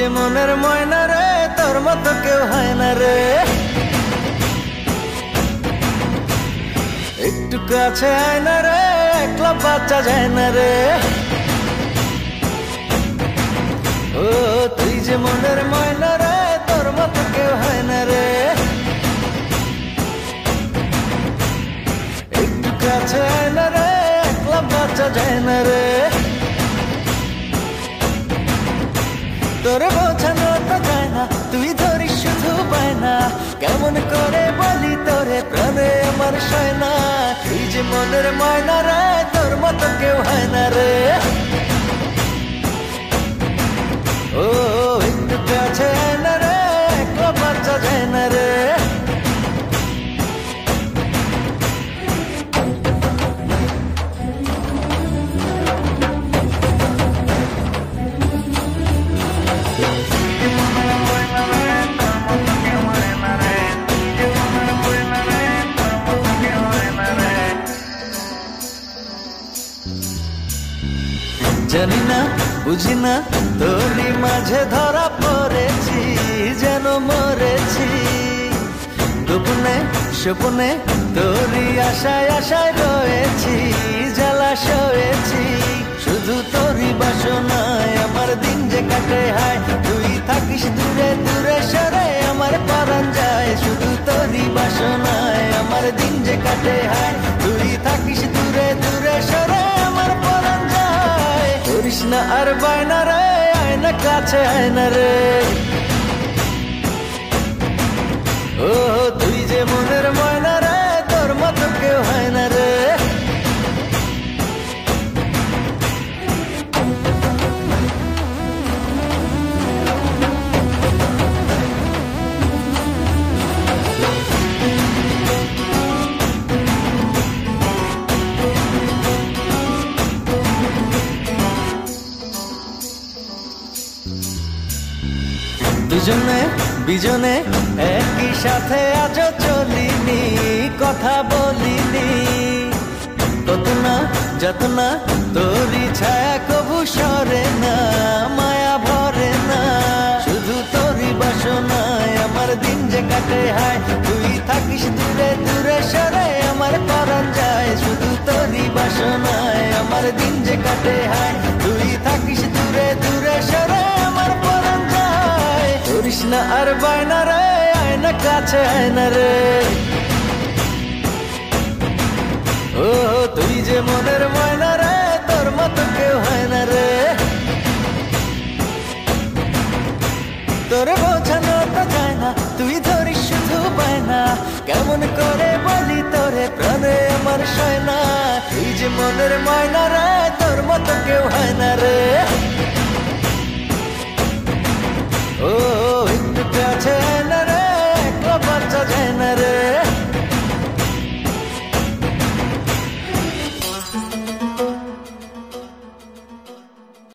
যে মনের ময়না রে, তোর মতো কেউ হয় না রে। একটু কাছে আয় না রে, একলা বাচ্চা যায় না রে। ও তুই যে মনের ময়না রে, তোর মতো কেউ হয় না রে। একটু কাছে আয় না রে, একলা বাচ্চা যায় না রে। তোরে বোঝানো তো যায় না, তুই ধরিস শুধু পায় না। কেমন করে বলি তোরে, প্রাণে আমার সয় না। তুই যে মনের ময়না রে, তোর মতো কেউ হয় না রে। ও একটু কাছে আয় না রে, একলা বাচ্চা যায় না রে। জানি না বুঝি না, তোরই মাঝে ধরা পড়েছি, যেন মরেছি। গোপনে স্বপ্নে তোরই আশায় আশায় রয়েছি, জ্বালা সয়েছি। শুধু তোরই বাসনায় আমার দিন যে কাটে হায়। তুই থাকিস দূরে দূরে সরে, আমার পরাণ যায়। শুধু তোরই বাসনায় আমার দিন যে কাটে হায়। তুই থাকিস দূরে দূরে সরে, আমার পরাণ যায়। করিস না আর বায়না রে, আয় না কাছে আয় না রে। ও তুই যে মনের ময়না রে, তোর মতো কেউ হয় না রে। দুজনে বিজনে একই সাথে আজ চলিনি, কথা বলিনি। কত না যত না তোরই ছায়া কবু সরে না, মায়া ভরে না। শুধু তোরই বাসনায় আমার দিন যে কাটে হায়। তুই থাকিস দূরে দূরে সরে, আমার পরাণ যায়। শুধু তোরই বাসনায় আমার দিন যে কাটে হায়। তুই থাকিস দূরে দূরে সরে, আমার পরাণ যায়। করিস না আর বায়না রে, আয় না কাছে আয় না রে। ও তুই যে মনের ময়না রে, তোর মতো কেউ হয় না রে। তোরে বোঝানো তো যায় না, তুই ধরিস শুধু পায় না। কেমন করে বলি তোরে, প্রাণে আমার সয় না। তুই যে মনের ময়না রে, তোর মতো কেউ হয় না রে।